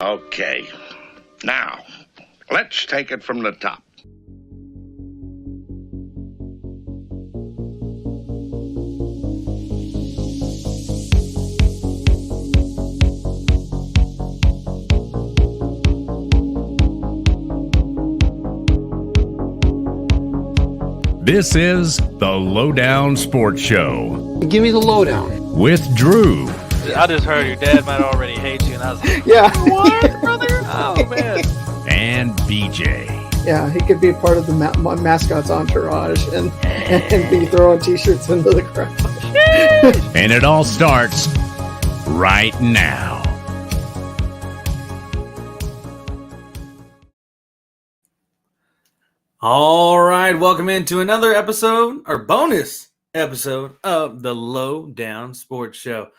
Okay, now, let's take it from the top. This is the Lowdown Sports Show. Give me the lowdown. With Drew. I just heard your dad might already hate you, and I was like, Yeah. what, brother? Oh, man. And BJ. Yeah, he could be part of the mascot's entourage and be throwing T-shirts into the crowd. And it all starts right now. All right, welcome into another episode or bonus episode of the Lowdown Sports Show.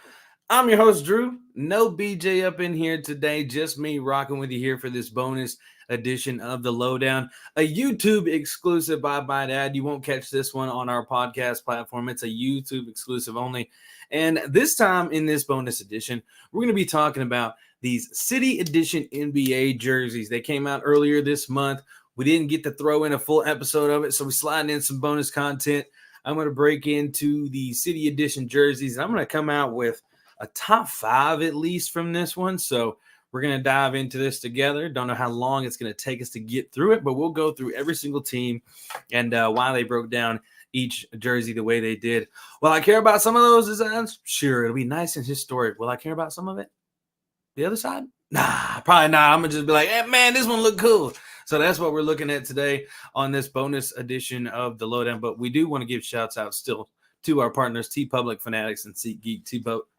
I'm your host, Drew. No BJ up in here today, just me rocking with you here for this bonus edition of the Lowdown, a YouTube exclusive. Bye, Dad. You won't catch this one on our podcast platform. It's a YouTube exclusive only. And this time in this bonus edition, we're going to be talking about these City Edition NBA jerseys. They came out earlier this month. We didn't get to throw in a full episode of it, so we sliding in some bonus content. I'm going to break into the City Edition jerseys, and I'm going to come out with a top 5 at least from this one. So we're going to dive into this together. Don't know how long it's going to take us to get through it, but we'll go through every single team and why they broke down each jersey the way they did. Will I care about some of those designs? Sure, it'll be nice and historic. Will I care about some of it? The other side? Nah, probably not. I'm going to just be like, hey, man, this one look cool. So that's what we're looking at today on this bonus edition of the Lowdown. But we do want to give shouts out still to our partners, TeePublic Fanatics and SeatGeek.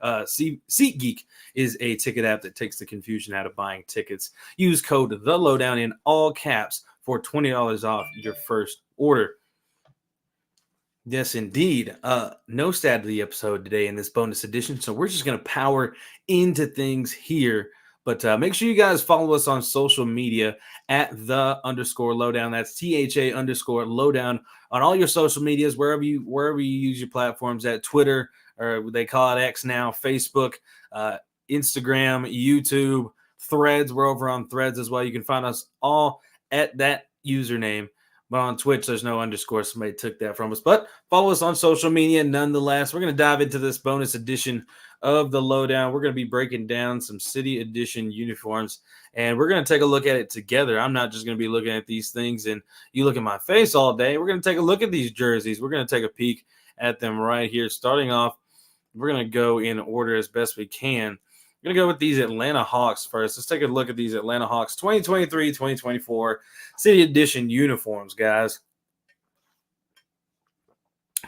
SeatGeek is a ticket app that takes the confusion out of buying tickets. Use code The Lowdown in all caps for $20 off your first order. Yes, indeed. No stat of the episode today in this bonus edition. So we're just going to power into things here. But make sure you guys follow us on social media at @the_lowdown. That's THA_lowdown on all your social medias, wherever you use your platforms at Twitter, or they call it X now, Facebook, Instagram, YouTube, Threads. We're over on Threads as well. You can find us all at that username. But on Twitch, there's no underscore. Somebody took that from us. But follow us on social media nonetheless. We're going to dive into this bonus edition of the Lowdown. We're going to be breaking down some City Edition uniforms, and we're going to take a look at it together. I'm not just going to be looking at these things and you look at my face all day. We're going to take a look at these jerseys. We're going to take a peek at them right here. Starting off, we're going to go in order as best we can. I'm going to go with these Atlanta Hawks first. Let's take a look at these Atlanta Hawks 2023-2024 City Edition uniforms, guys.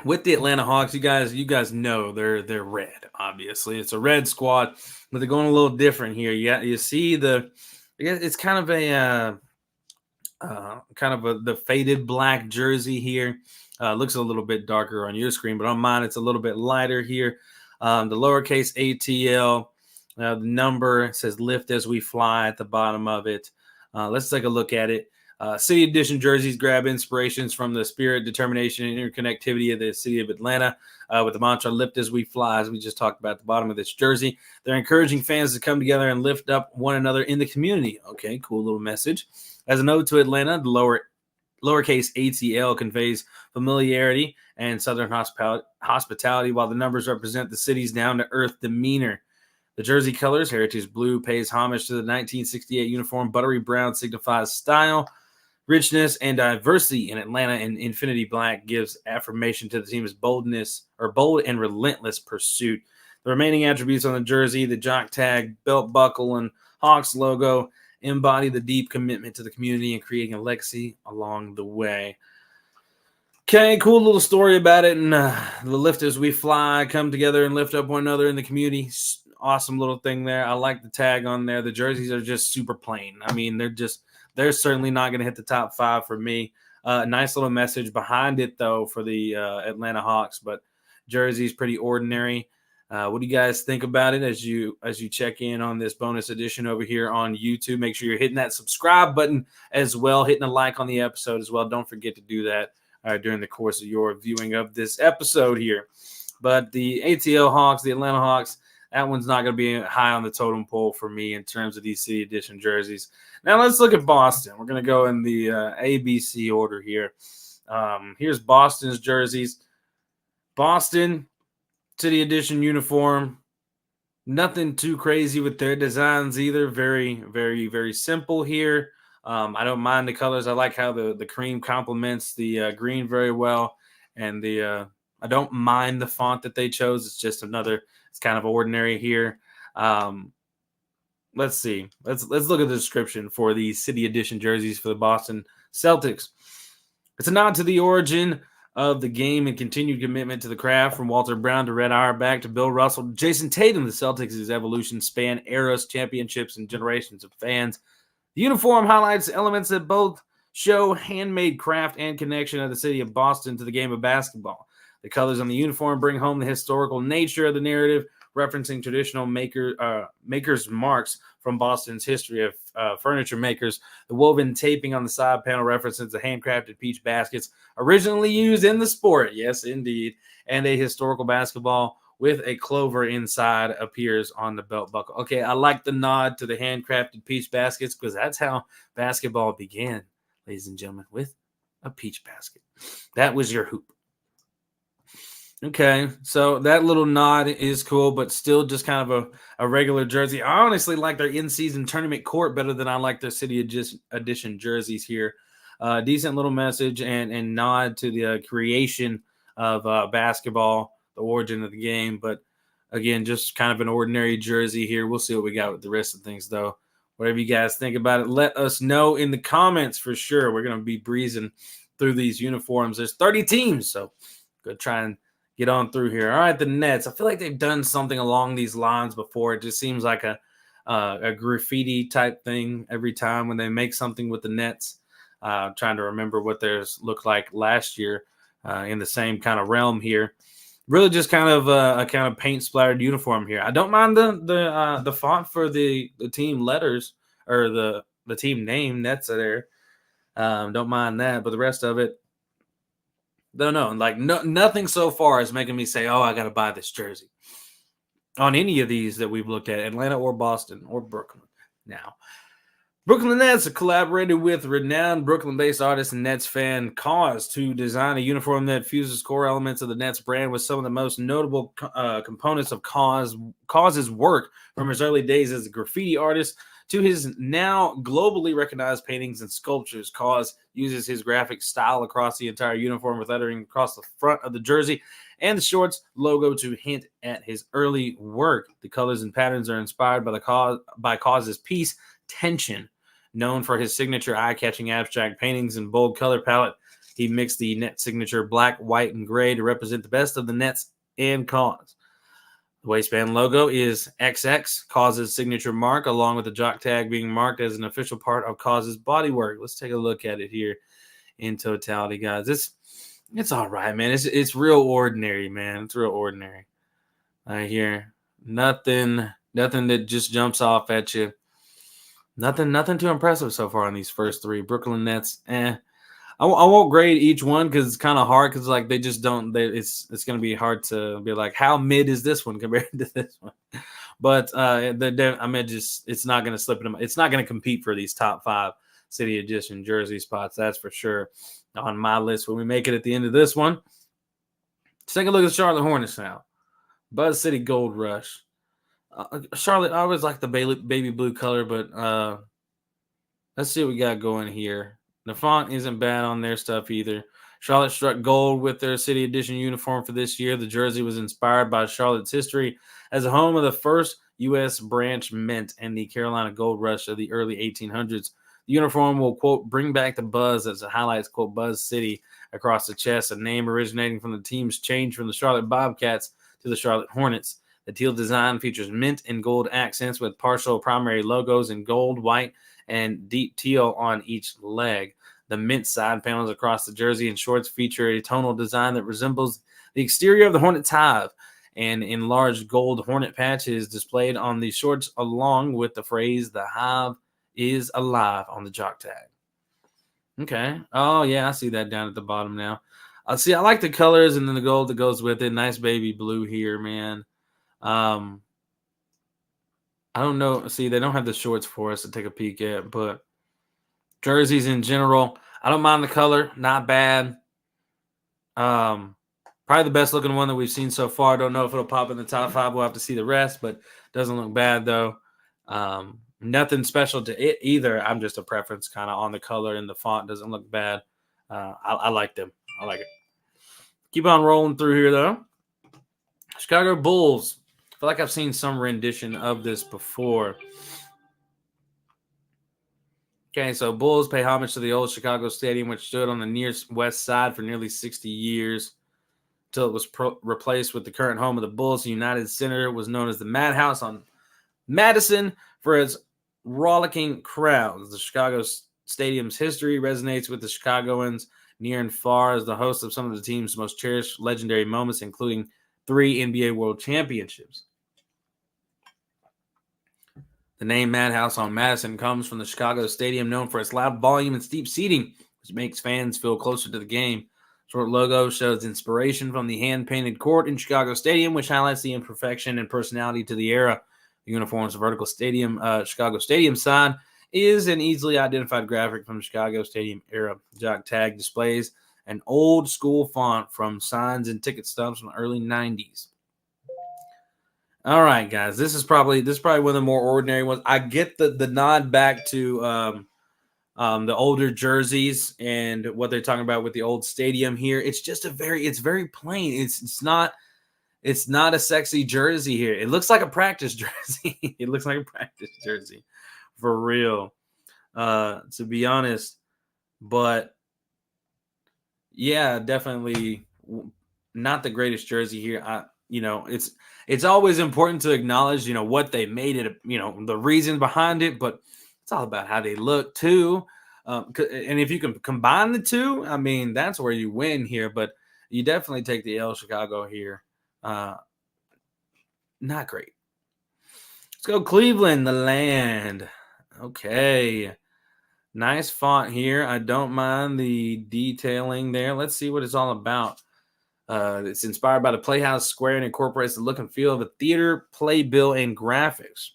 With the Atlanta Hawks, you guys know they're red. Obviously, it's a red squad, but they're going a little different here. You see it's kind of the faded black jersey here. Looks a little bit darker on your screen, but on mine it's a little bit lighter here. The lowercase ATL, the number says "Lift as we fly" at the bottom of it. Let's take a look at it. City Edition jerseys grab inspirations from the spirit, determination, and interconnectivity of the city of Atlanta with the mantra "Lift as we fly," as we just talked about at the bottom of this jersey. They're encouraging fans to come together and lift up one another in the community. Okay, cool little message. As an ode to Atlanta, the lowercase ATL conveys familiarity and Southern hospitality, while the numbers represent the city's down-to-earth demeanor. The jersey colors, heritage blue, pays homage to the 1968 uniform. Buttery brown signifies style, richness, and diversity in Atlanta, and infinity black gives affirmation to the team's bold and relentless pursuit. The remaining attributes on the jersey, the jock tag, belt buckle, and Hawks logo embody the deep commitment to the community and creating a legacy along the way. Okay, cool little story about it. And the Lift as we fly, come together and lift up one another in the community. Awesome little thing there. I like the tag on there. The jerseys are just super plain. I mean, they're certainly not going to hit the top 5 for me. Nice little message behind it, though, for the Atlanta Hawks. But jersey's pretty ordinary. What do you guys think about it as you check in on this bonus edition over here on YouTube? Make sure you're hitting that subscribe button as well, hitting a like on the episode as well. Don't forget to do that during the course of your viewing of this episode here. But the ATL Hawks, the Atlanta Hawks, that one's not going to be high on the totem pole for me in terms of these City Edition jerseys. Now let's look at Boston. We're going to go in the ABC order here. Here's Boston's jerseys. Boston City Edition uniform. Nothing too crazy with their designs either. Very, very, very simple here. I don't mind the colors. I like how the cream complements the green very well. And I don't mind the font that they chose. It's just it's kind of ordinary here. Let's see. Let's look at the description for the City Edition jerseys for the Boston Celtics. It's a nod to the origin of the game and continued commitment to the craft, from Walter Brown to Red Auerbach to Bill Russell to Jason Tatum. The Celtics' evolution span eras, championships, and generations of fans. The uniform highlights elements that both show handmade craft and connection of the city of Boston to the game of basketball. The colors on the uniform bring home the historical nature of the narrative, referencing traditional makers' marks from Boston's history of furniture makers. The woven taping on the side panel references the handcrafted peach baskets originally used in the sport. Yes, indeed. And a historical basketball with a clover inside appears on the belt buckle. Okay, I like the nod to the handcrafted peach baskets because that's how basketball began, ladies and gentlemen, with a peach basket. That was your hoop. Okay, so that little nod is cool, but still just kind of a regular jersey. I honestly like their in-season tournament court better than I like their City Edition jerseys here. Decent little message and nod to the creation of basketball, the origin of the game. But again, just kind of an ordinary jersey here. We'll see what we got with the rest of things, though. Whatever you guys think about it, let us know in the comments for sure. We're going to be breezing through these uniforms. There's 30 teams, so go try and get on through here. All right, the Nets. I feel like they've done something along these lines before. It just seems like a graffiti type thing every time when they make something with the Nets. Trying to remember what theirs looked like last year in the same kind of realm here. Really just kind of a kind of paint splattered uniform here. I don't mind the font for the team letters or the team name. Nets are there. Don't mind that, but the rest of it, don't know. Like nothing so far is making me say, "Oh, I got to buy this jersey." On any of these that we've looked at, Atlanta or Boston or Brooklyn. Now, Brooklyn Nets have collaborated with renowned Brooklyn-based artist and Nets fan Cause to design a uniform that fuses core elements of the Nets brand with some of the most notable components of Cause's work, from his early days as a graffiti artist to his now globally recognized paintings and sculptures. Cause uses his graphic style across the entire uniform, with lettering across the front of the jersey and the shorts logo to hint at his early work. The colors and patterns are inspired by Cause's piece, Tension. Known for his signature eye-catching abstract paintings and bold color palette, he mixed the Net signature black, white, and gray to represent the best of the Nets and Cause. The waistband logo is XX, Cause's signature mark, along with the jock tag being marked as an official part of Cause's bodywork. Let's take a look at it here in totality, guys. It's all right, man. It's real ordinary, man. It's real ordinary. Right here, nothing that just jumps off at you. Nothing too impressive so far on these first three. Brooklyn Nets, I won't grade each one because it's kind of hard because like they just don't. It's going to be hard to be like, how mid is this one compared to this one? But it's not going to slip in. It's not going to compete for these top 5 City Edition jersey spots. That's for sure on my list when we make it at the end of this one. Let's take a look at the Charlotte Hornets now. Buzz City Gold Rush. Charlotte, I always like the baby blue color, but let's see what we got going here. The font isn't bad on their stuff either. Charlotte struck gold with their City Edition uniform for this year. The jersey was inspired by Charlotte's history as a home of the first U.S. branch mint and the Carolina Gold Rush of the early 1800s. The uniform will, quote, bring back the buzz as it highlights, quote, Buzz City across the chest, a name originating from the team's change from the Charlotte Bobcats to the Charlotte Hornets. The teal design features mint and gold accents with partial primary logos in gold, white, and deep teal on each leg. The mint side panels across the jersey and shorts feature a tonal design that resembles the exterior of the Hornets hive, and enlarged gold Hornet patches displayed on the shorts along with the phrase, "The hive is alive," on the jock tag. Okay. Oh, yeah, I see that down at the bottom now. I like the colors and then the gold that goes with it. Nice baby blue here, man. I don't know. See, they don't have the shorts for us to take a peek at, but jerseys in general, I don't mind the color. Not bad. Probably the best looking one that we've seen so far. Don't know if it'll pop in the top 5. We'll have to see the rest, but doesn't look bad though. Nothing special to it either. I'm just a preference kind of on the color, and the font doesn't look bad. I like them. I like it. Keep on rolling through here though. Chicago Bulls. I feel like I've seen some rendition of this before. Okay, so Bulls pay homage to the old Chicago Stadium, which stood on the near west side for nearly 60 years until it was replaced with the current home of the Bulls. The United Center was known as the Madhouse on Madison for its rollicking crowds. The Chicago Stadium's history resonates with the Chicagoans near and far as the host of some of the team's most cherished legendary moments, including 3 NBA World Championships. The name Madhouse on Madison comes from the Chicago Stadium, known for its loud volume and steep seating, which makes fans feel closer to the game. Short logo shows inspiration from the hand-painted court in Chicago Stadium, which highlights the imperfection and personality to the era. The uniform's vertical stadium, Chicago Stadium sign is an easily identified graphic from the Chicago Stadium era. Jock tag displays an old-school font from signs and ticket stubs from the early 90s. All right, guys, this is probably one of the more ordinary ones. I get the nod back to the older jerseys and what they're talking about with the old stadium here. It's just it's very plain. It's not a sexy jersey here. It looks like a practice jersey. It looks like a practice jersey for real, to be honest. But yeah, definitely not the greatest jersey here. It's always important to acknowledge, what they made it, the reason behind it, but it's all about how they look too. And if you can combine the two, I mean, that's where you win here, but you definitely take the L Chicago here. Not great. Let's go Cleveland, the land. Okay. Nice font here. I don't mind the detailing there. Let's see what it's all about. It's inspired by the Playhouse Square and incorporates the look and feel of a theater, playbill, and graphics.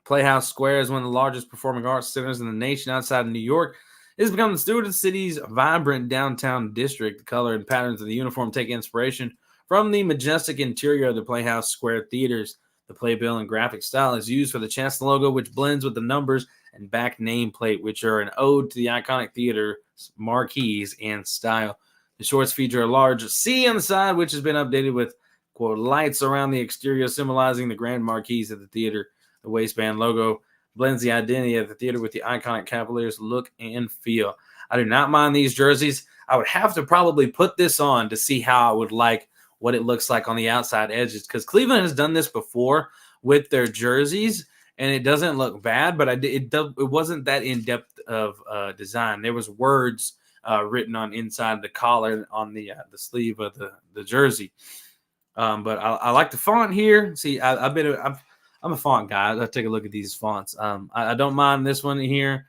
Playhouse Square is one of the largest performing arts centers in the nation outside of New York. It has become the steward of the city's vibrant downtown district. The color and patterns of the uniform take inspiration from the majestic interior of the Playhouse Square theaters. The playbill and graphic style is used for the Chancellor logo, which blends with the numbers and back nameplate, which are an ode to the iconic theater's marquees and style. The shorts feature a large C on the side, which has been updated with, quote, lights around the exterior symbolizing the grand marquees of the theater. The waistband logo blends the identity of the theater with the iconic Cavaliers look and feel. I do not mind these jerseys. I would have to probably put this on to see how I would like what it looks like on the outside edges, because Cleveland has done this before with their jerseys, and it doesn't look bad, but it wasn't that in-depth of design. There was words written on inside the collar on the sleeve of the jersey. But I like the font here. See, I'm a font guy. I take a look at these fonts. I don't mind this one here.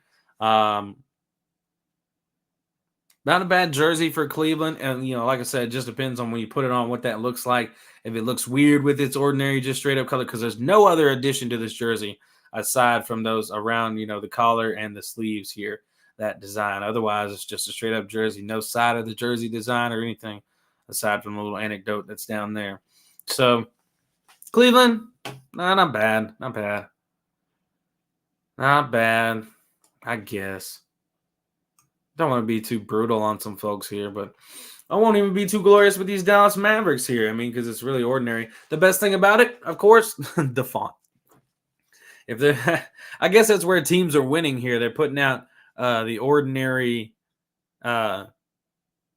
Not a bad jersey for Cleveland. And, like I said, it just depends on when you put it on what that looks like. If it looks weird with its ordinary, just straight up color, because there's no other addition to this jersey aside from those around, the collar and the sleeves here, that design. Otherwise, it's just a straight up jersey. No side of the jersey design or anything aside from the little anecdote that's down there. So, Cleveland, not bad. Not bad. Not bad, I guess. Don't want to be too brutal on some folks here, but I won't even be too glorious with these Dallas Mavericks here. I mean, because it's really ordinary. The best thing about it, of course, the font. I guess that's where teams are winning here. They're putting out the ordinary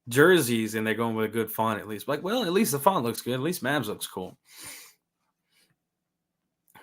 jerseys, and they're going with a good font at least. Like, well, at least the font looks good. At least Mavs looks cool.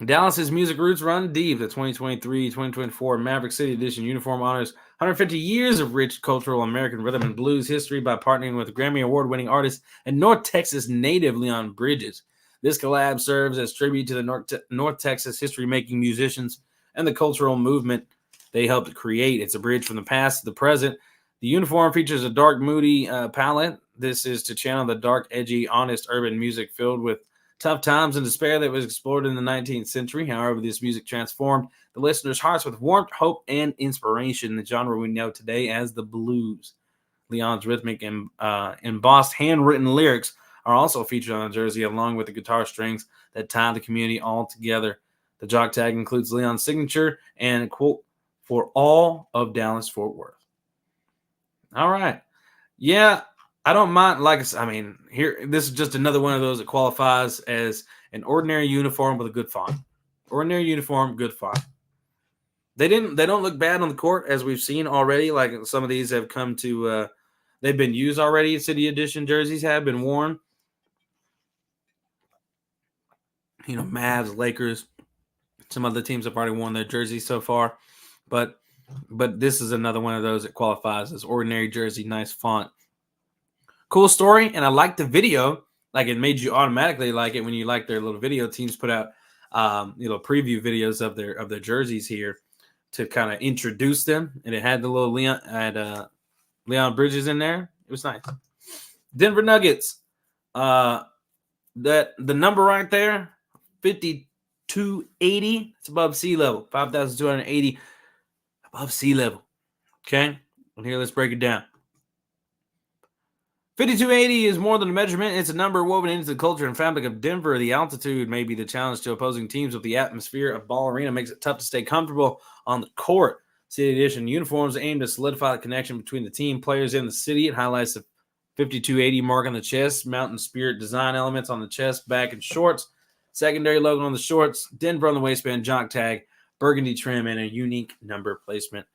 Dallas's music roots run deep. The 2023-2024 Maverick City Edition uniform honors 150 years of rich cultural American rhythm and blues history by partnering with Grammy Award-winning artist and North Texas native Leon Bridges. This collab serves as tribute to the North Texas history-making musicians and the cultural movement they helped create. It's a bridge from the past to the present. The uniform features a dark, moody palette. This is to channel the dark, edgy, honest urban music filled with tough times and despair that was explored in the 19th century. However, this music transformed the listeners' hearts with warmth, hope, and inspiration, the genre we know today as the blues. Leon's rhythmic and embossed handwritten lyrics are also featured on the jersey, along with the guitar strings that tie the community all together. The jock tag includes Leon's signature and, quote, for all of Dallas-Fort Worth. All right. Yeah, I don't mind. Here, this is just another one of those that qualifies as an ordinary uniform with a good font. Ordinary uniform, good font. They don't look bad on the court, as we've seen already. Like some of these have come to, they've been used already. City Edition jerseys have been worn. You know, Mavs, Lakers, some other teams have already worn their jerseys so far. But this is another one of those that qualifies as ordinary jersey, nice font. Cool story, and I like the video. Like, it made you automatically like it when you like their little video. Teams put out preview videos of their jerseys here to kind of introduce them, and it had the little Leon Bridges in there. It was nice. Denver Nuggets. That the number right there, 5280. It's above sea level. 5,280 above sea level. Okay, and here let's break it down. 5280 is more than a measurement. It's a number woven into the culture and fabric of Denver. The altitude may be the challenge to opposing teams, but the atmosphere of Ball Arena makes it tough to stay comfortable on the court. City Edition uniforms aim to solidify the connection between the team, players, and the city. It highlights the 5280 mark on the chest, mountain spirit design elements on the chest, back, and shorts. Secondary logo on the shorts, Denver on the waistband, jock tag, burgundy trim, and a unique number placement.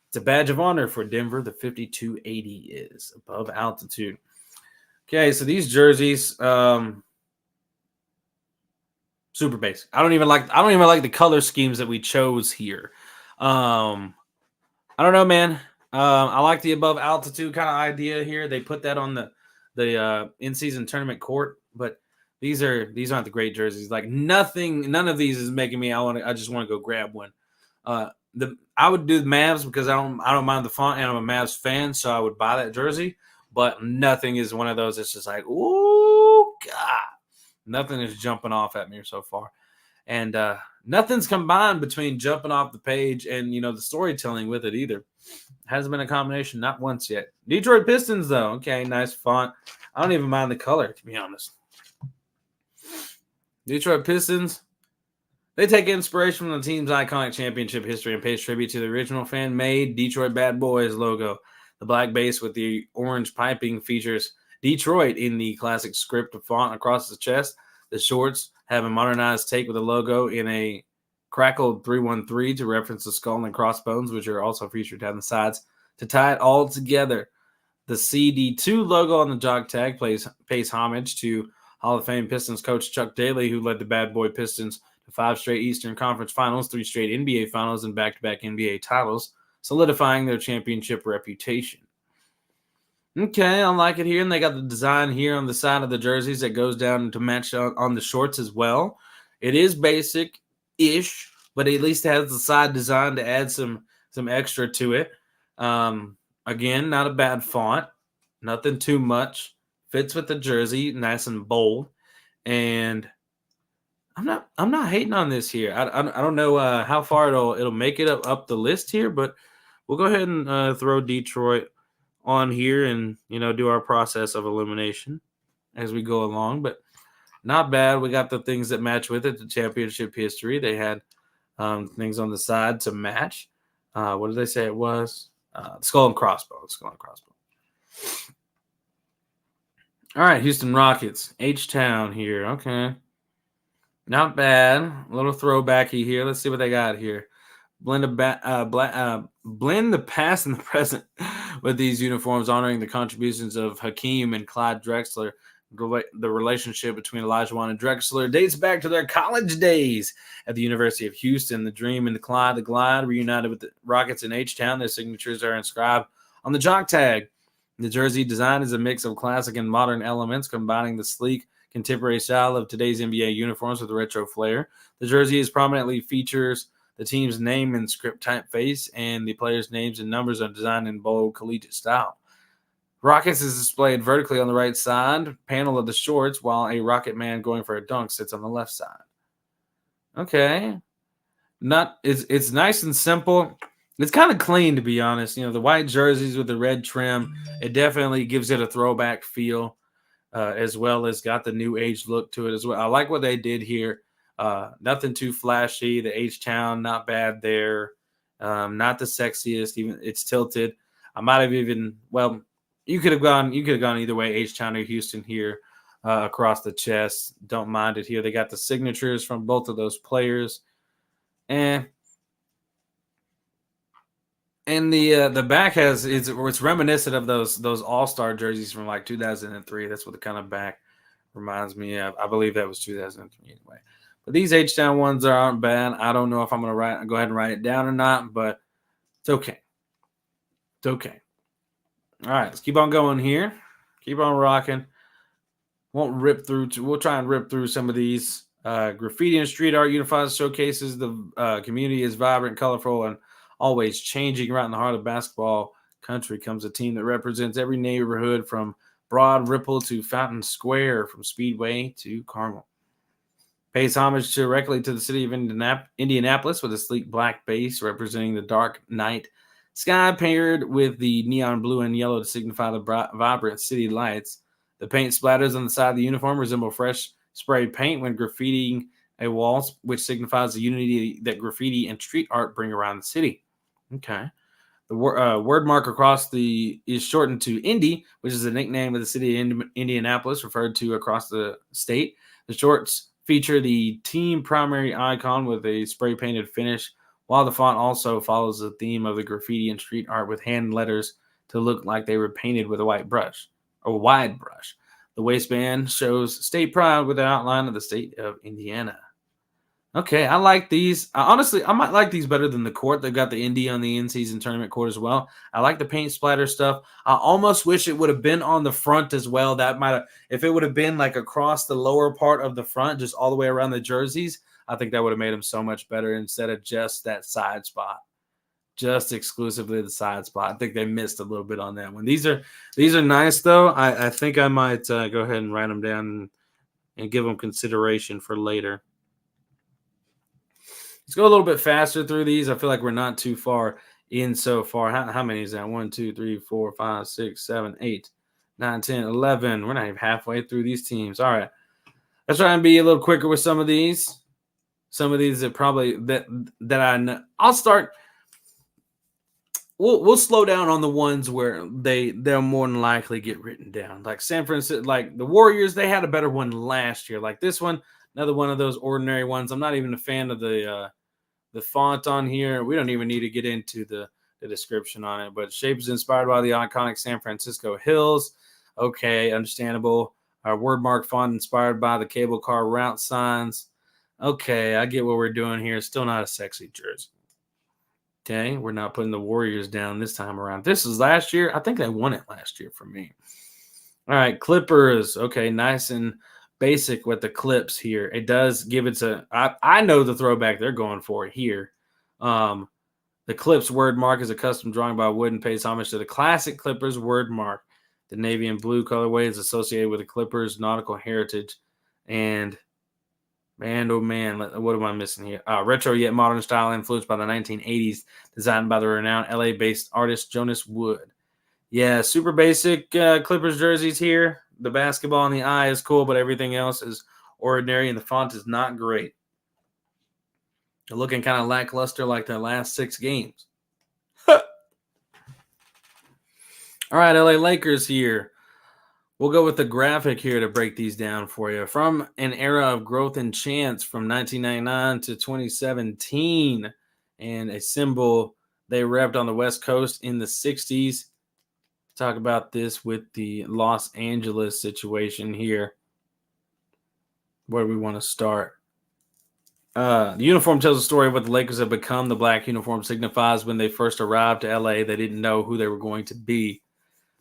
It's a badge of honor for Denver. The 5280 is above altitude. Okay, so these jerseys, super basic. I don't even like the color schemes that we chose here. I don't know, man. I like the above altitude kind of idea here. They put that on the in-season tournament court, but these aren't the great jerseys. Like none of these is making me. I just want to go grab one. I would do the Mavs because I don't mind the font, and I'm a Mavs fan, so I would buy that jersey. But nothing is one of those that's just like, ooh, God. Nothing is jumping off at me so far. And nothing's combined between jumping off the page and, the storytelling with it either. Hasn't been a combination, not once yet. Detroit Pistons, though. Okay, nice font. I don't even mind the color, to be honest. Detroit Pistons. They take inspiration from the team's iconic championship history and pays tribute to the original fan-made Detroit Bad Boys logo. The black base with the orange piping features Detroit in the classic script of font across the chest. The shorts have a modernized take with the logo in a crackled 313 to reference the skull and crossbones, which are also featured down the sides. To tie it all together, the CD2 logo on the jock tag pays homage to Hall of Fame Pistons coach Chuck Daly, who led the Bad Boy Pistons to 5 straight Eastern Conference Finals, 3 straight NBA Finals, and back-to-back NBA titles, solidifying their championship reputation. Okay, I like it here. And they got the design here on the side of the jerseys that goes down to match on the shorts as well. It is basic-ish, but at least it has the side design to add some extra to it. Again, not a bad font. Nothing too much. Fits with the jersey, nice and bold. And I'm not hating on this here. I don't know how far it'll make it up the list here, but we'll go ahead and throw Detroit on here and do our process of elimination as we go along. But not bad. We got the things that match with it. The championship history. They had things on the side to match. What did they say it was? Skull and crossbones. Skull and crossbones. All right, Houston Rockets, H-Town here. Okay. Not bad. A little throwbacky here. Let's see what they got here. Blend the past and the present with these uniforms, honoring the contributions of Hakeem and Clyde Drexler. The relationship between Olajuwon and Drexler dates back to their college days at the University of Houston. The Dream and the Clyde, the Glide, reunited with the Rockets in H-Town. Their signatures are inscribed on the jock tag. The jersey design is a mix of classic and modern elements, combining the sleek, contemporary style of today's NBA uniforms with retro flair. The jersey prominently features the team's name in script typeface, and the players' names and numbers are designed in bold collegiate style. Rockets is displayed vertically on the right side panel of the shorts, while a Rocket man going for a dunk sits on the left side. Okay. It's nice and simple. It's kind of clean, to be honest. The white jerseys with the red trim, it definitely gives it a throwback feel, as well as got the new age look to it as well. I like what they did here. Nothing too flashy. The H-Town, not bad there. Not the sexiest. Even it's tilted. I might have you could have gone either way, H-Town or Houston here, across the chest. Don't mind it here. They got the signatures from both of those players. And the back it's reminiscent of those All-Star jerseys from like 2003. That's what the kind of back reminds me of. I believe that was 2003 anyway. But these H-Town ones aren't bad. I don't know if I'm going to go ahead and write it down or not, but it's okay. It's okay. All right, let's keep on going here. Keep on rocking. We'll try and rip through some of these. Graffiti and street art unifies, showcases the community is vibrant, colorful, and always changing. Right in the heart of basketball country comes a team that represents every neighborhood from Broad Ripple to Fountain Square, from Speedway to Carmel. Pays homage directly to the city of Indianapolis with a sleek black base representing the dark night sky, paired with the neon blue and yellow to signify the vibrant city lights. The paint splatters on the side of the uniform resemble fresh sprayed paint when graffitiing a wall, which signifies the unity that graffiti and street art bring around the city. Okay. The word mark across is shortened to Indy, which is a nickname of the city of Indianapolis, referred to across the state. The shorts feature the team primary icon with a spray-painted finish, while the font also follows the theme of the graffiti and street art with hand letters to look like they were painted with a wide brush. The waistband shows state pride with an outline of the state of Indiana. Okay, I like these. Honestly, I might like these better than the court. They've got the Indy on the in-season tournament court as well. I like the paint splatter stuff. I almost wish it would have been on the front as well. That might have, if it would have been like across the lower part of the front, just all the way around the jerseys, I think that would have made them so much better instead of just that side spot. Just exclusively the side spot. I think they missed a little bit on that one. These are nice though. I think I might go ahead and write them down and give them consideration for later. Let's go a little bit faster through these. I feel like we're not too far in so far. How many is that? 1, 2, 3, 4, 5, 6, 7, 8, 9, 10, 11. We're not even halfway through these teams. All right. Let's try and be a little quicker with some of these. Some of these that probably that I know. I'll start. We'll slow down on the ones where they'll more than likely get written down. Like San Francisco, like the Warriors, they had a better one last year. Like this one, another one of those ordinary ones. I'm not even a fan of the font on here. We don't even need to get into the description on it, but shape is inspired by the iconic San Francisco hills. Okay, understandable. Our word mark font inspired by the cable car route signs. Okay, I get what we're doing here. Still not a sexy jersey. Okay, we're not putting the Warriors down this time around. This is last year. I think they won it last year for me. All right, Clippers. Okay, nice and basic with the clips here. It does give it to I know the throwback they're going for here. The Clips word mark is a custom drawing by Wood and pays homage to the classic Clippers word mark. The navy and blue colorway is associated with the Clippers' nautical heritage. And man, oh man, what am I missing here? Retro yet modern style influenced by the 1980s, designed by the renowned LA-based artist Jonas Wood. Yeah, super basic Clippers jerseys here. The basketball in the eye is cool, but everything else is ordinary, and the font is not great. They're looking kind of lackluster like their last 6 games. All right, LA Lakers here. We'll go with the graphic here to break these down for you. From an era of growth and chance from 1999 to 2017, and a symbol they repped on the West Coast in the 60s. Talk about this with the Los Angeles situation here. Where do we want to start? The uniform tells a story of what the Lakers have become. The black uniform signifies when they first arrived to LA, they didn't know who they were going to be.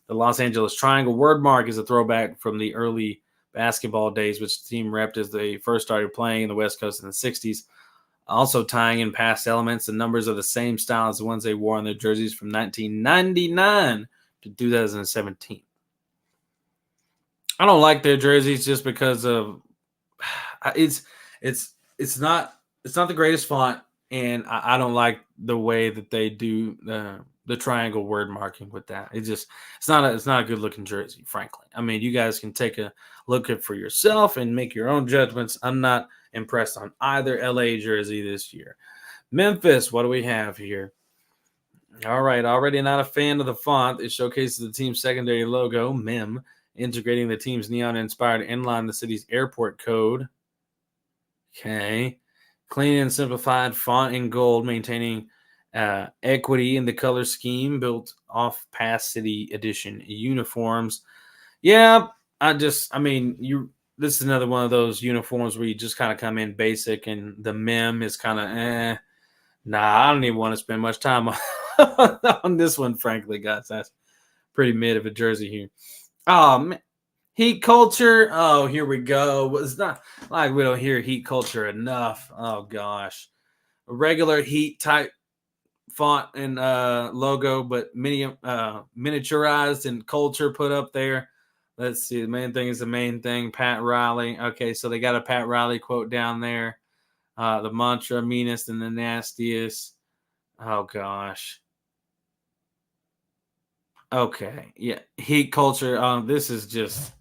The Los Angeles Triangle word mark is a throwback from the early basketball days, which the team repped as they first started playing in the West Coast in the 60s. Also tying in past elements and numbers of the same style as the ones they wore on their jerseys from 1999 to 2017. I don't like their jerseys just because of it's it's not the greatest font, and I don't like the way that they do the triangle word marking with that. It's not a good looking jersey, frankly. I mean, you guys can take a look at for yourself and make your own judgments. I'm not impressed on either LA jersey this year. Memphis, what do we have here? All right, already not a fan of the font. It showcases the team's secondary logo, MEM, integrating the team's neon-inspired inline the city's airport code. Okay. Clean and simplified font in gold, maintaining equity in the color scheme built off past city edition uniforms. Yeah, this is another one of those uniforms where you just kind of come in basic and the mem is kind of Nah, I don't even want to spend much time on this one, frankly, guys. That's pretty mid of a jersey here. Oh, man. Heat culture. Oh, here we go. It's not like we don't hear heat culture enough. Oh, gosh. A regular heat type font and logo, but miniaturized and culture put up there. Let's see. The main thing is the main thing. Pat Riley. Okay, so they got a Pat Riley quote down there. The mantra, meanest and the nastiest. Oh, gosh. Okay. Yeah. Heat culture. This is just,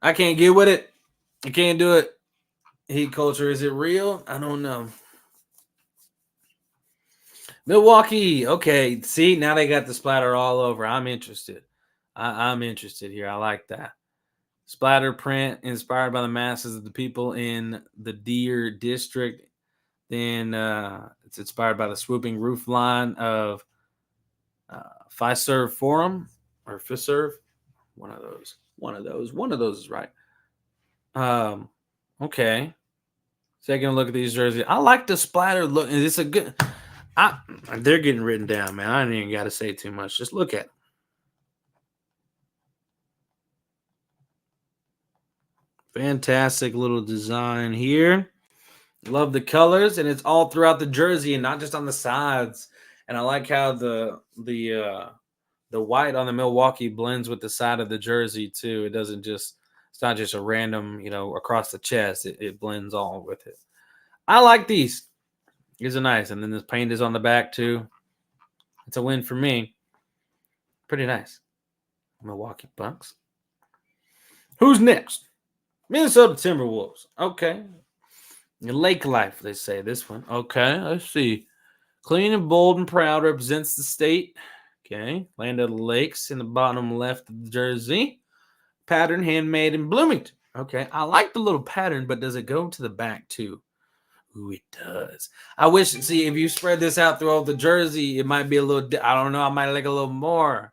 I can't get with it. I can't do it. Heat culture. Is it real? I don't know. Milwaukee. Okay. See, now they got the splatter all over. I'm interested. I'm interested here. I like that. Splatter print inspired by the masses of the people in the Deer District. Then it's inspired by the swooping roof line of Fiserv Forum or Fiserv. One of those is right. Okay. Taking a look at these jerseys. I like the splatter look. It's a good. They're getting written down, man. I ain't even got to say too much. Just look at them. Fantastic little design here. Love the colors, and it's all throughout the jersey and not just on the sides. And I like how the white on the Milwaukee blends with the side of the jersey too. It's not just a random, across the chest. It blends all with it. I like these. These are nice. And then this paint is on the back too. It's a win for me. Pretty nice. Milwaukee Bucks. Who's next? Minnesota Timberwolves. Okay. Lake life, they say this one. Okay, let's see. Clean and bold and proud represents the state. Okay. Land of the Lakes in the bottom left of the jersey. Pattern handmade in Bloomington. Okay. I like the little pattern, but does it go to the back too? Ooh, it does. I wish, see, if you spread this out throughout the jersey, it might be a little, I don't know. I might like a little more.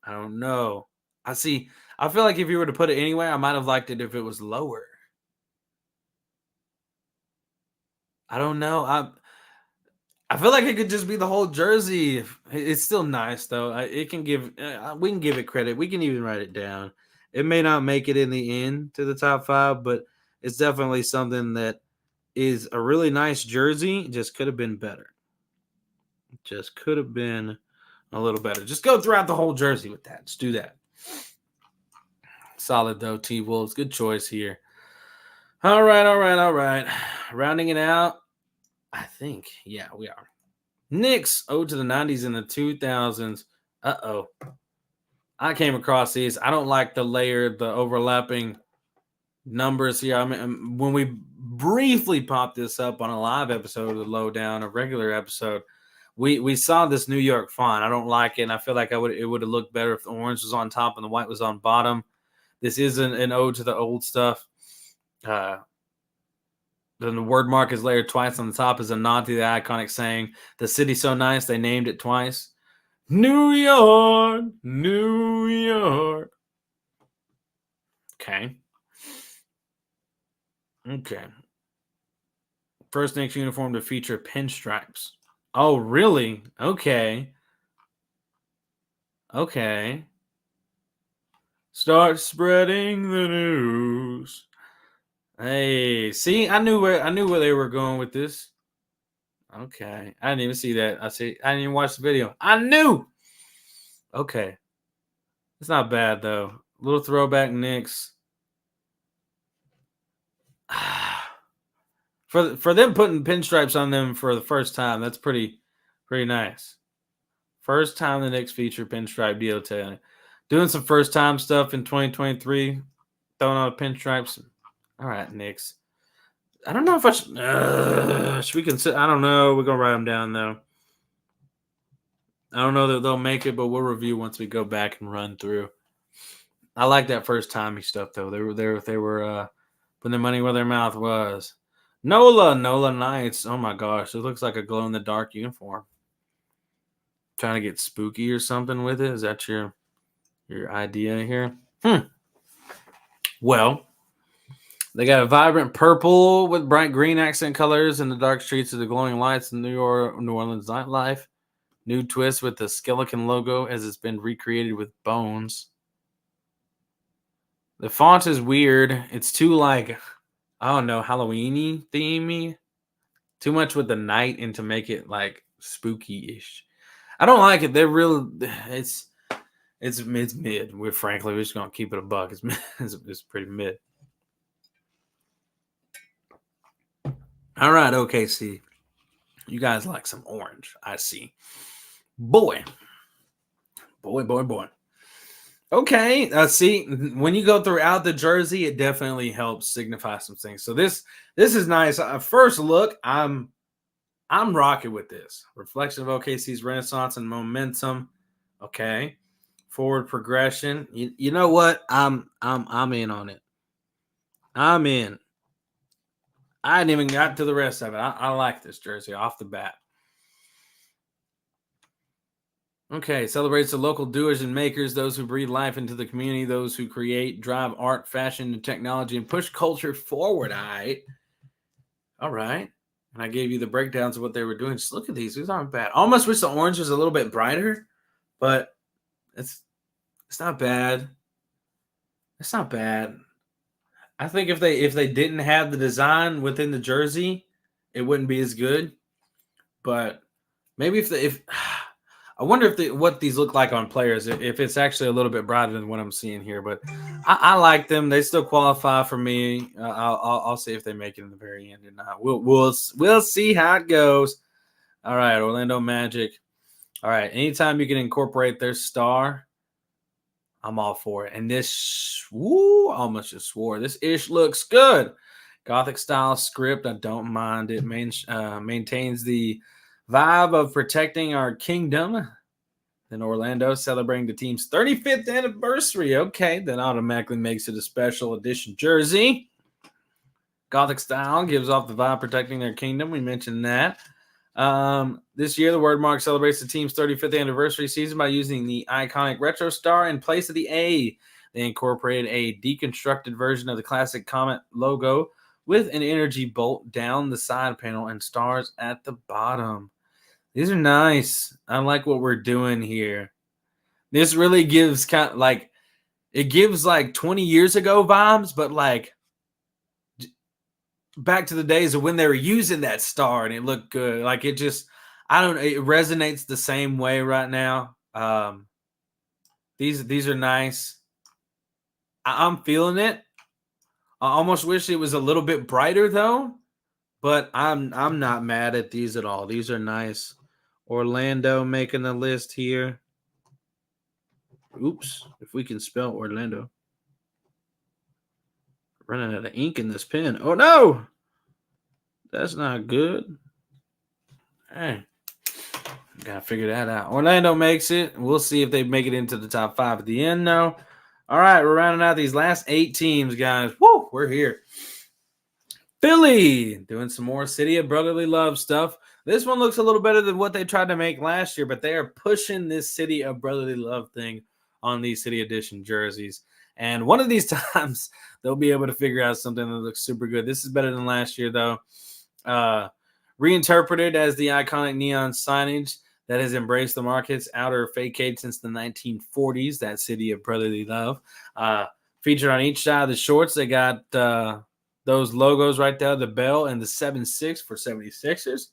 I don't know. I feel like if you were to put it anywhere, I might have liked it if it was lower. I don't know. I feel like it could just be the whole jersey. It's still nice though. We can give it credit. We can even write it down. It may not make it in the end to the top 5, but it's definitely something that is a really nice jersey. Just could have been better. Just could have been a little better. Just go throughout the whole jersey with that. Just do that. Solid though, T-Wolves. Good choice here. All right. Rounding it out. I think, yeah, we are. Knicks, ode to the 90s and the 2000s. Uh-oh. I came across these. I don't like the overlapping numbers here. I mean, when we briefly popped this up on a live episode of the Lowdown, a regular episode, we saw this New York font. I don't like it, and I feel like it would have looked better if the orange was on top and the white was on bottom. This isn't an ode to the old stuff. Then the word mark is layered twice on the top as a nod to the iconic saying, "The city's so nice, they named it twice." New York, New York. Okay. First Knicks uniform to feature pinstripes. Oh, really? Okay. Start spreading the news. Hey, see, I knew where they were going with this. Okay, I didn't even see that. I didn't even watch the video. I knew. Okay, it's not bad though. Little throwback Knicks. For them putting pinstripes on them for the first time, that's pretty nice. First time the Knicks feature pinstripe deal. Doing some first time stuff in 2023, throwing out pinstripes. All right, Knicks. I don't know if I should we consider. I don't know. We're gonna write them down though. I don't know that they'll make it, but we'll review once we go back and run through. I like that first timey stuff though. They were putting their money where their mouth was. Nola Knights. Oh my gosh, it looks like a glow in the dark uniform. Trying to get spooky or something with it. Is that your idea here? Well, they got a vibrant purple with bright green accent colors and the dark streets of the glowing lights in New Orleans nightlife. New twist with the skeleton logo as it's been recreated with bones. The font is weird. It's too I don't know, Halloween-y themey. Too much with the night and to make it spooky-ish. I don't like it. They're real. It's mid. We're just gonna keep it a buck. It's pretty mid. All right, OKC. You guys like some orange, I see. Boy. Okay, see, when you go throughout the jersey, it definitely helps signify some things. So this is nice. First look, I'm rocking with this. Reflection of OKC's renaissance and momentum. Okay, forward progression. You know what? I'm in on it. I'm in. I hadn't even got to the rest of it. I like this jersey off the bat. Okay, celebrates the local doers and makers, those who breathe life into the community, those who create, drive art, fashion, and technology, and push culture forward. All right. And I gave you the breakdowns of what they were doing. Just look at these. These aren't bad. Almost wish the orange was a little bit brighter, but it's not bad. It's not bad. I think if they didn't have the design within the jersey, it wouldn't be as good. But maybe if I wonder what these look like on players, if it's actually a little bit brighter than what I'm seeing here. But I like them. They still qualify for me. I'll see if they make it in the very end or not. We'll see how it goes. All right, Orlando Magic. All right, anytime you can incorporate their star, I'm all for it. And this, almost just swore. This ish looks good. Gothic style script. I don't mind it. Maintains the vibe of protecting our kingdom. Then Orlando celebrating the team's 35th anniversary. Okay, that automatically makes it a special edition jersey. Gothic style gives off the vibe protecting their kingdom. We mentioned that. This year, the Wordmark celebrates the team's 35th anniversary season by using the iconic retro star in place of the A. They incorporated a deconstructed version of the classic Comet logo with an energy bolt down the side panel and stars at the bottom. These are nice. I like what we're doing here. This really gives it gives 20 years ago vibes, but back to the days of when they were using that star and it looked good. It resonates the same way right now. These are nice. I'm feeling it. I almost wish it was a little bit brighter though, but I'm not mad at these at all. These are nice. Orlando making the list here. Oops, if we can spell Orlando. Running out of ink in this pen. Oh no! That's not good. Hey, gotta figure that out. Orlando makes it. We'll see if they make it into the top 5 at the end though. All right, we're rounding out these last 8 teams, guys. Woo, we're here. Philly doing some more City of Brotherly Love stuff. This one looks a little better than what they tried to make last year, but they are pushing this City of Brotherly Love thing on these City Edition jerseys. And one of these times, they'll be able to figure out something that looks super good. This is better than last year, though. Reinterpreted as the iconic neon signage that has embraced the market's outer facade since the 1940s, that City of Brotherly Love. Featured on each side of the shorts, they got those logos right there, the bell and the 7-6 for 76ers.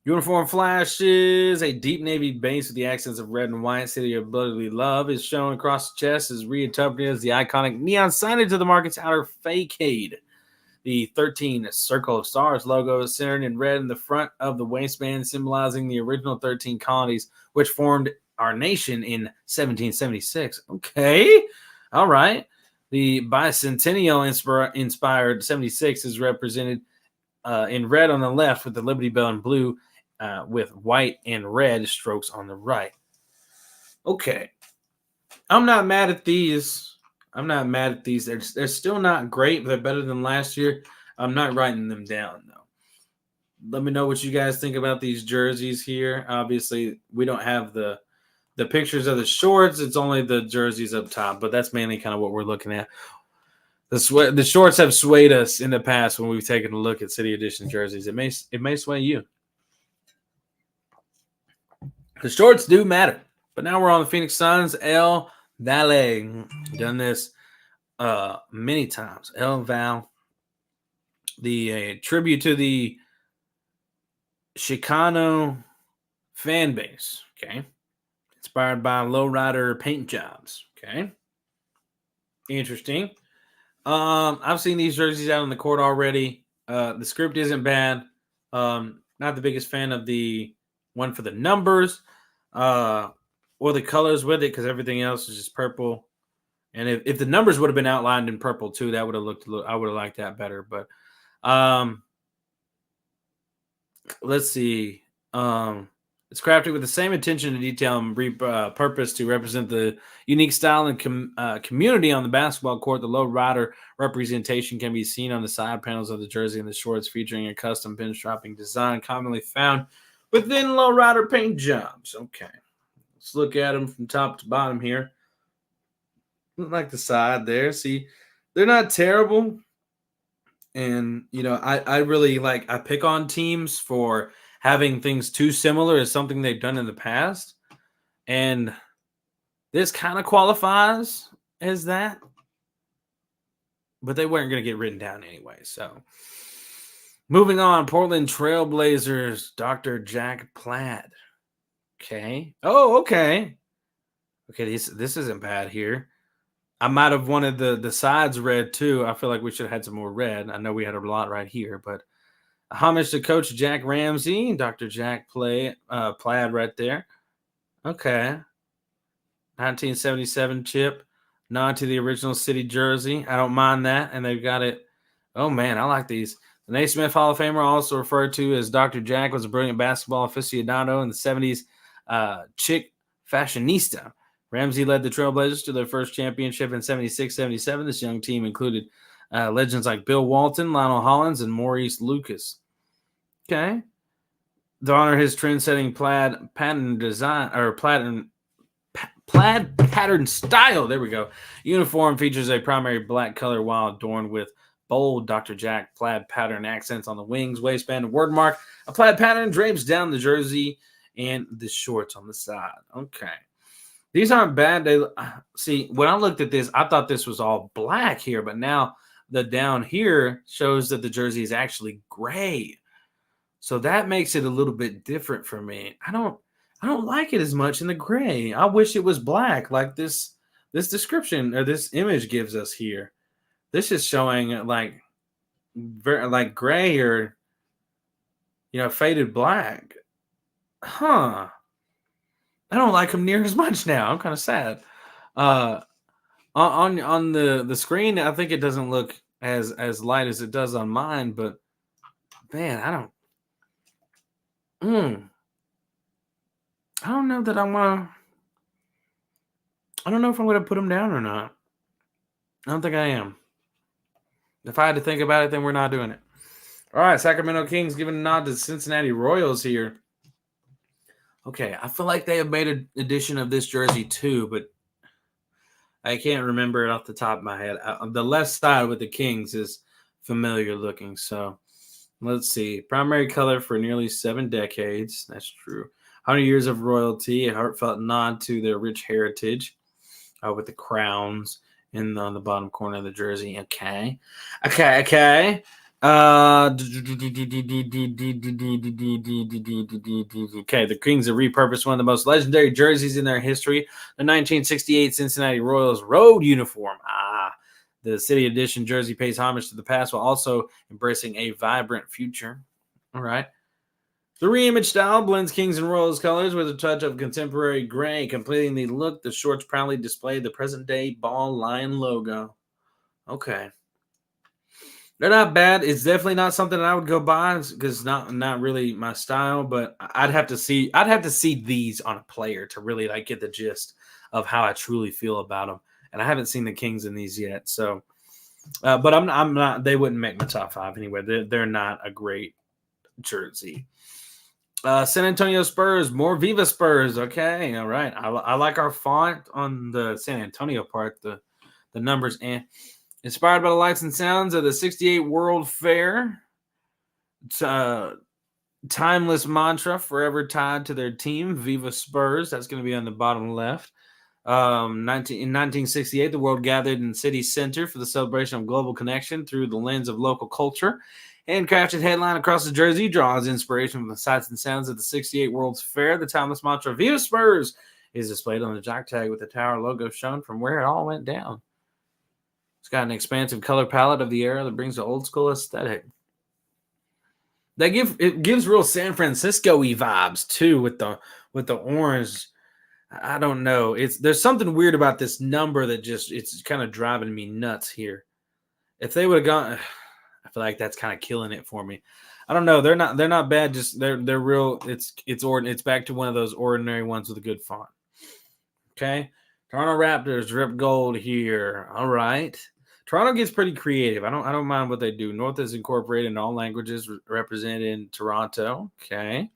Uniform flashes a deep navy base with the accents of red and white. City of Brotherly Love is shown across the chest, is reinterpreted as the iconic neon signage of the market's outer facade. The 13 Circle of Stars logo is centered in red in the front of the waistband, symbolizing the original 13 colonies which formed our nation in 1776. Okay, all right. The bicentennial inspired 76 is represented in red on the left with the Liberty Bell in blue with white and red strokes on the right. Okay. I'm not mad at these. They're still not great, but they're better than last year. I'm not writing them down, though. Let me know what you guys think about these jerseys here. Obviously, we don't have the pictures of the shorts. It's only the jerseys up top, but that's mainly kind of what we're looking at. The shorts have swayed us in the past when we've taken a look at City Edition jerseys. It may sway you. The shorts do matter. But now we're on the Phoenix Suns. El Valle. Done this many times. El Val. The tribute to the Chicano fan base. Okay. Inspired by lowrider paint jobs. Okay. Interesting. I've seen these jerseys out on the court already. The script isn't bad. Not the biggest fan of the one for the numbers or the colors with it, because everything else is just purple. And if the numbers would have been outlined in purple too, that would have looked I would have liked that better. But let's see. It's crafted with the same attention to detail and purpose to represent the unique style and community on the basketball court. The low rider representation can be seen on the side panels of the jersey and the shorts, featuring a custom pinstriping design commonly found within low rider paint jobs. Okay, let's look at them from top to bottom here. Like the side there. See, they're not terrible. And, I really I pick on teams for having things too similar as something they've done in the past. And this kind of qualifies as that. But they weren't going to get written down anyway. So, moving on, Portland Trailblazers, Dr. Jack Plaid. Okay. Oh, okay. Okay, this isn't bad here. I might have wanted the sides red too. I feel like we should have had some more red. I know we had a lot right here, but homage to Coach Jack Ramsey, Dr. Jack Plaid right there. Okay. 1977 chip, nod to the original city jersey. I don't mind that. And they've got it. Oh, man, I like these. The Naismith Hall of Famer, also referred to as Dr. Jack, was a brilliant basketball aficionado in the 70s, chic fashionista. Ramsey led the Trailblazers to their first championship in 76-77. This young team included legends like Bill Walton, Lionel Hollins, and Maurice Lucas. Okay. To honor his trend-setting plaid pattern design, or plaid pattern style, there we go. Uniform features a primary black color while adorned with bold Dr. Jack plaid pattern accents on the wings, waistband, and word mark. A plaid pattern drapes down the jersey and the shorts on the side. Okay. These aren't bad. They see, when I looked at this, I thought this was all black here, but now the down here shows that the jersey is actually gray. So that makes it a little bit different for me. I don't like it as much in the gray. I wish it was black like this description or this image gives us here. This is showing like gray or faded black. Huh. I don't like them near as much now. I'm kind of sad. On the screen, I think it doesn't look as light as it does on mine, but man, I don't know that I don't know if I'm going to put them down or not. I don't think I am. If I had to think about it, then we're not doing it. All right, Sacramento Kings giving a nod to the Cincinnati Royals here. Okay, I feel like they have made an edition of this jersey too, but I can't remember it off the top of my head. The left side with the Kings is familiar looking, so let's see. Primary color for nearly 7 decades. That's true. 100 years of royalty, a heartfelt nod to their rich heritage with the crowns on the bottom corner of the jersey. Okay. The Kings have repurposed one of the most legendary jerseys in their history, the 1968 Cincinnati Royals road uniform. The City Edition jersey pays homage to the past while also embracing a vibrant future. All right. The reimage style blends Kings and Royals colors with a touch of contemporary gray, completing the look. The shorts proudly display the present-day ball lion logo. Okay. They're not bad. It's definitely not something that I would go buy because not really my style. But I'd have to see these on a player to really like get the gist of how I truly feel about them. And I haven't seen the Kings in these yet. So, but I'm not. They wouldn't make my top 5 anyway. They're not a great jersey. San Antonio Spurs, more Viva Spurs. Okay, all right. I like our font on the San Antonio part. The numbers and. Inspired by the lights and sounds of the 68 World Fair, timeless mantra forever tied to their team, Viva Spurs. That's going to be on the bottom left. In 1968, the world gathered in City Center for the celebration of global connection through the lens of local culture. Handcrafted headline across the jersey draws inspiration from the sights and sounds of the 68 World's Fair. The timeless mantra, Viva Spurs, is displayed on the jock tag with the tower logo shown from where it all went down. It's got an expansive color palette of the era that brings the old school aesthetic. It gives real San Francisco-y vibes too with the orange. I don't know. There's something weird about this number that it's kind of driving me nuts here. If they would have gone, I feel like that's kind of killing it for me. I don't know. They're not bad. Just they're real. It's back to one of those ordinary ones with a good font. Okay. Toronto Raptors drip gold here. All right. Toronto gets pretty creative. I don't mind what they do. North is incorporated in all languages represented in Toronto. Okay.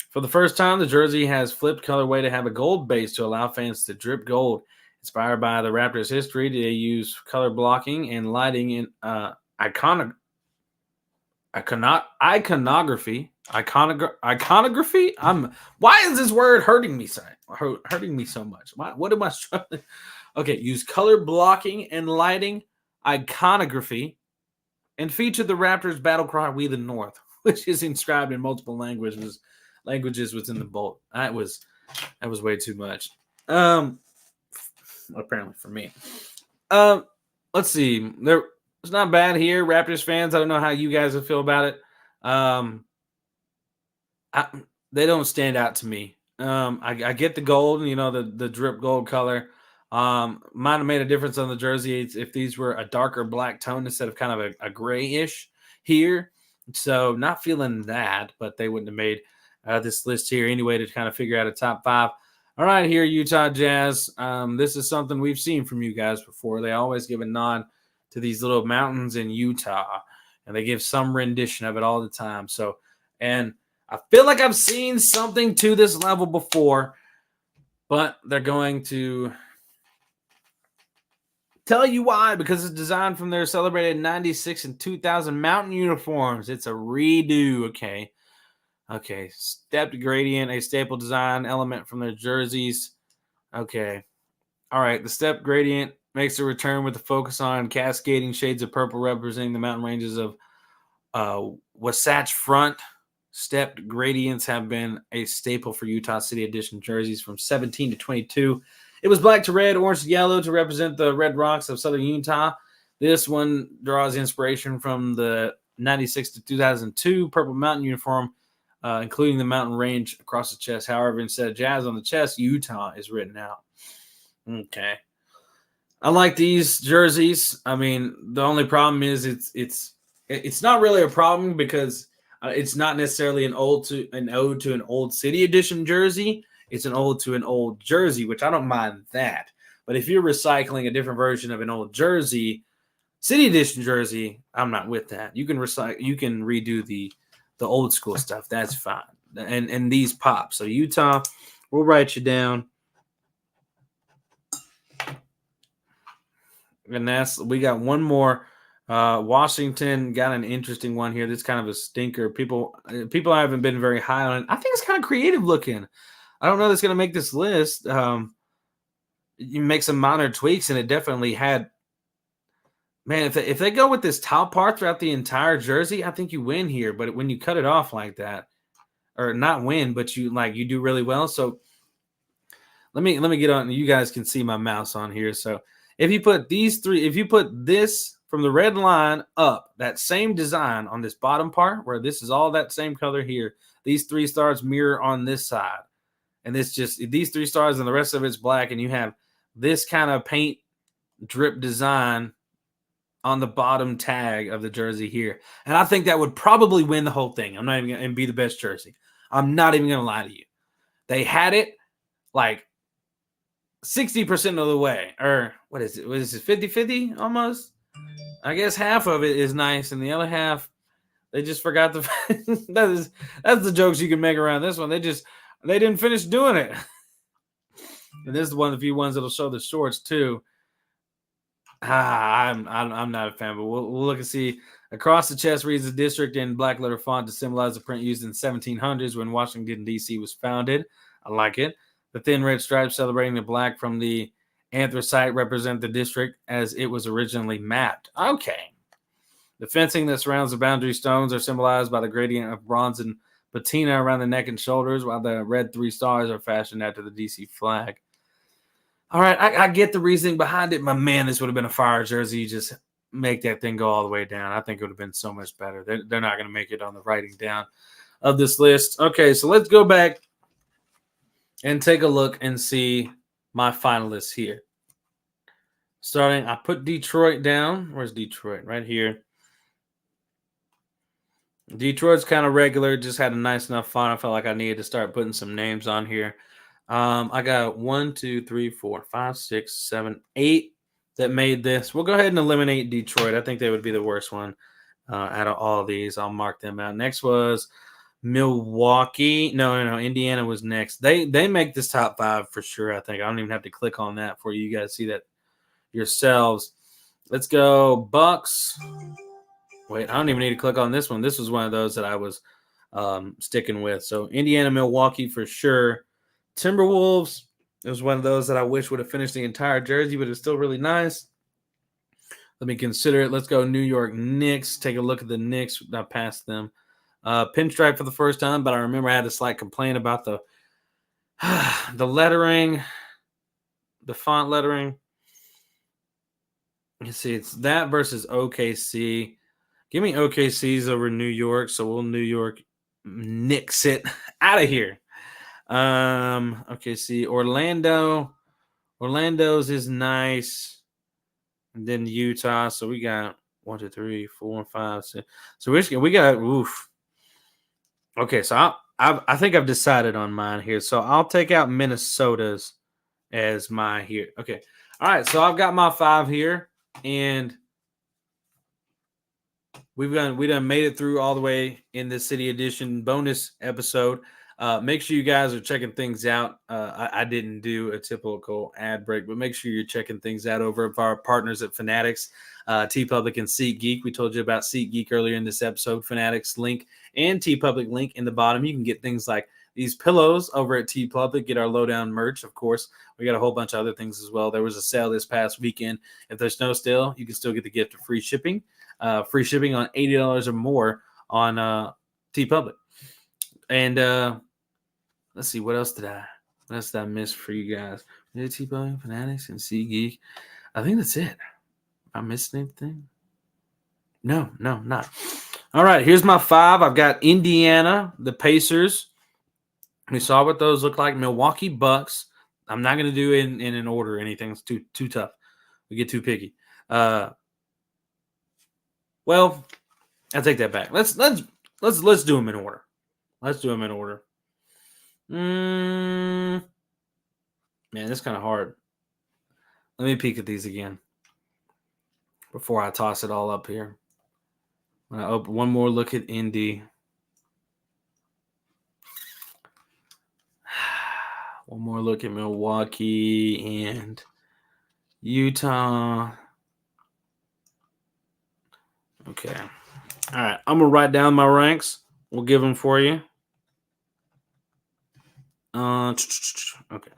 For the first time, the jersey has flipped colorway to have a gold base to allow fans to drip gold. Inspired by the Raptors' history, they use color blocking and lighting in iconography. Why is this word hurting me so much? What am I struggling? Okay, use color blocking and lighting, iconography, and feature the Raptors' battle cry, "We the North," which is inscribed in multiple languages within the bolt. That was way too much. Apparently for me. Let's see. It's not bad here, Raptors fans. I don't know how you guys will feel about it. They don't stand out to me. I get the gold, the drip gold color. Might have made a difference on the jersey if these were a darker black tone instead of kind of a grayish here. So not feeling that, but they wouldn't have made this list here anyway to kind of figure out a top 5. All right, here, Utah Jazz. This is something we've seen from you guys before. They always give a nod to these little mountains in Utah, and they give some rendition of it all the time. So, and I feel like I've seen something to this level before, but they're going to tell you why, because it's designed from their celebrated 96 and 2000 mountain uniforms. It's a redo, okay. Stepped gradient, a staple design element from their jerseys. Okay. All right, the step gradient makes a return with the focus on cascading shades of purple representing the mountain ranges of Wasatch Front. Stepped gradients have been a staple for Utah City Edition jerseys from 17 to 22. It was black to red, orange to yellow to represent the red rocks of southern Utah. This one draws inspiration from the 96 to 2002 Purple Mountain uniform, including the mountain range across the chest. However, instead of Jazz on the chest, Utah is written out. Okay. I like these jerseys. I mean, the only problem is it's not really a problem because it's not necessarily an ode to an old City Edition jersey. It's an ode to an old jersey, which I don't mind that. But if you're recycling a different version of an old jersey, City Edition jersey, I'm not with that. You can redo the old school stuff. That's fine. And these pop. So Utah, we'll write you down. And we got one more. Washington got an interesting one here. This kind of a stinker. People haven't been very high on it. I think it's kind of creative looking. I don't know that's going to make this list. You make some minor tweaks, and it definitely had Man, if they go with this top part throughout the entire jersey, I think you win here. But when you cut it off like that, or not win, but you do really well. So let me get on. You guys can see my mouse on here. So if you put if you put this from the red line up, that same design on this bottom part, where this is all that same color here, these 3 stars mirror on this side, and these 3 stars and the rest of it's black, and you have this kind of paint drip design on the bottom tag of the jersey here. And I think that would probably win the whole thing. I'm not even going to be the best jersey. I'm not even going to lie to you. They had it like 60% of the way. Or what is it? What is it? 50-50 almost? I guess half of it is nice, and the other half, they just forgot the that's the jokes you can make around this one. They didn't finish doing it. And this is one of the few ones that'll show the shorts too. I'm not a fan, but we'll look and see. Across the chest reads the district in black letter font to symbolize the print used in the 1700s when Washington, D.C. was founded. I like it. The thin red stripes celebrating the black from the anthracite represent the district as it was originally mapped. Okay. The fencing that surrounds the boundary stones are symbolized by the gradient of bronze and patina around the neck and shoulders, while the red 3 stars are fashioned after the D.C. flag. All right, I get the reasoning behind it, but man, this would have been a fire jersey. You just make that thing go all the way down. I think it would have been so much better. They're not going to make it on the writing down of this list. Okay, so let's go back and take a look and see my finalists here. Starting, I put Detroit down. Where's Detroit? Right here. Detroit's kind of regular, just had a nice enough font. I felt like I needed to start putting some names on here. I got 1, 2, 3, 4, 5, 6, 7, 8 that made this. We'll go ahead and eliminate Detroit. I think they would be the worst one out of all of these. I'll mark them out. Next was Milwaukee. No. Indiana was next. They make this top 5 for sure, I think. I don't even have to click on that for you. You guys see that yourselves. Let's go Bucks. Wait, I don't even need to click on this one. This was one of those that I was sticking with. So Indiana, Milwaukee for sure. Timberwolves, it was one of those that I wish would have finished the entire jersey, but it's still really nice. Let me consider it. Let's go New York Knicks. Take a look at the Knicks. I passed them. Pinstripe for the first time, but I remember I had a slight complaint about the lettering, the font lettering. You see, it's that versus OKC. Give me OKC's over New York, so we'll New York Knicks it out of here. Okay, see, Orlando's is nice, and then Utah. So we got 1, 2, 3, 4, 5, 6. So we got oof. Okay, so I think I've decided on mine here. So I'll take out Minnesota's as my here. Okay, all right. So I've got my 5 here, and we done made it through all the way in the City Edition bonus episode. Make sure you guys are checking things out. I didn't do a typical ad break, but make sure you're checking things out over at our partners at Fanatics, TeePublic, and SeatGeek. We told you about SeatGeek earlier in this episode. Fanatics link and TeePublic link in the bottom. You can get things like these pillows over at TeePublic. Get our Lowdown merch, of course. We got a whole bunch of other things as well. There was a sale this past weekend. If there's no sale, you can still get the gift of free shipping. Free shipping on $80 or more on TeePublic. And let's see, what else did I miss for you guys? We did TeePublic, Fanatics, and SeatGeek. I think that's it. Am I missing anything? No, not. All right, here's my 5. I've got Indiana, the Pacers. We saw what those look like. Milwaukee Bucks. I'm not going to do it in an order or anything. It's too tough. We get too picky. Well, I'll take that back. Let's do them in order. Let's do them in order. Man, that's kind of hard. Let me peek at these again before I toss it all up here. I'm going to open one more look at Indy. One more look at Milwaukee and Utah. Okay. All right. I'm going to write down my ranks. We'll give them for you. Okay.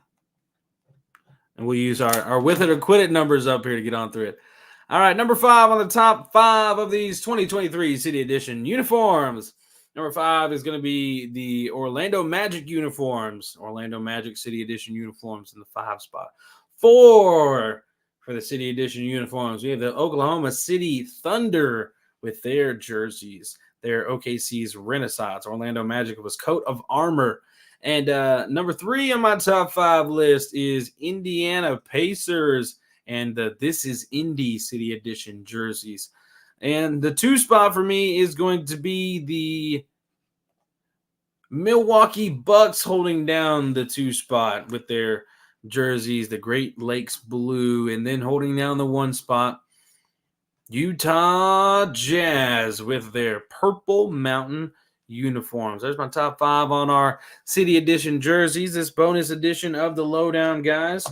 And we'll use our with it or quit it numbers up here to get on through it. All right, number 5 on the top 5 of these 2023 City Edition uniforms. Number 5 is going to be the Orlando Magic uniforms. Orlando Magic City Edition uniforms in the 5 spot. 4 for the City Edition uniforms. We have the Oklahoma City Thunder with their jerseys. Their OKC's Renaissance. Orlando Magic was coat of armor. And number 3 on my top 5 list is Indiana Pacers and the This Is Indy City Edition jerseys. And the 2 spot for me is going to be the Milwaukee Bucks holding down the 2 spot with their jerseys, the Great Lakes blue, and then holding down the 1 spot, Utah Jazz with their Purple Mountain uniforms. There's my top 5 on our City Edition jerseys, this bonus edition of the Lowdown, guys.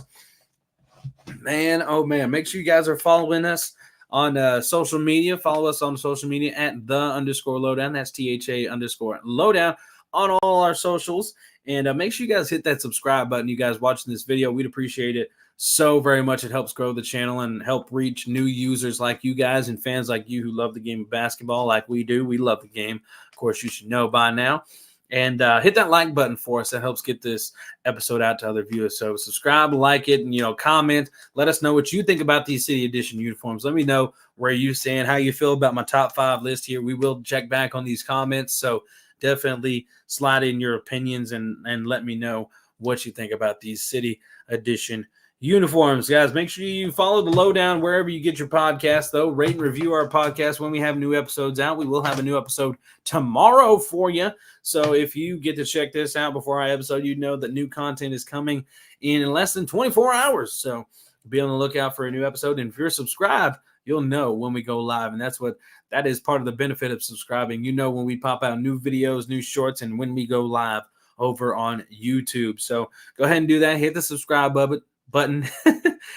Man, oh man, make sure you guys are following us on social media. Follow us on social media at @the_lowdown. That's THA_lowdown on all our socials. And make sure you guys hit that subscribe button. You guys watching this video, we'd appreciate it so very much. It helps grow the channel and help reach new users like you guys and fans like you who love the game of basketball like we do. We love the game. Of course, you should know by now. And hit that like button for us. That helps get this episode out to other viewers. So subscribe, like it, and comment. Let us know what you think about these City Edition uniforms. Let me know where you stand, how you feel about my top 5 list here. We will check back on these comments. So definitely slide in your opinions and let me know what you think about these City Edition uniforms. Guys, make sure you follow the Lowdown wherever you get your podcast, though. Rate and review our podcast when we have new episodes out. We will have a new episode tomorrow for you. So if you get to check this out before our episode, you know that new content is coming in less than 24 hours. So be on the lookout for a new episode. And if you're subscribed, you'll know when we go live. And that is part of the benefit of subscribing. You know when we pop out new videos, new shorts, and when we go live over on YouTube. So go ahead and do that. Hit the subscribe button.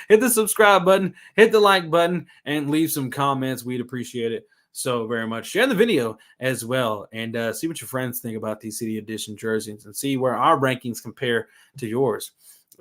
Hit the subscribe button. Hit the like button. And leave some comments. We'd appreciate it so very much. Share the video as well. And see what your friends think about these City Edition jerseys. And see where our rankings compare to yours.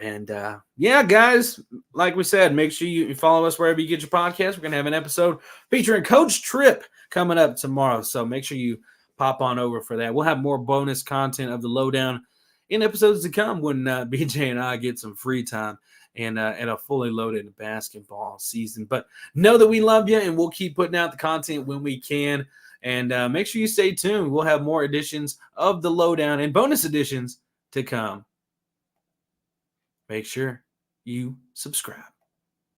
And yeah, guys, like we said, make sure you follow us wherever you get your podcast. We're going to have an episode featuring Coach Tripp coming up tomorrow. So make sure you pop on over for that. We'll have more bonus content of the Lowdown in episodes to come when BJ and I get some free time and a fully loaded basketball season. But know that we love you, and we'll keep putting out the content when we can. And make sure you stay tuned. We'll have more editions of the Lowdown and bonus editions to come. Make sure you subscribe.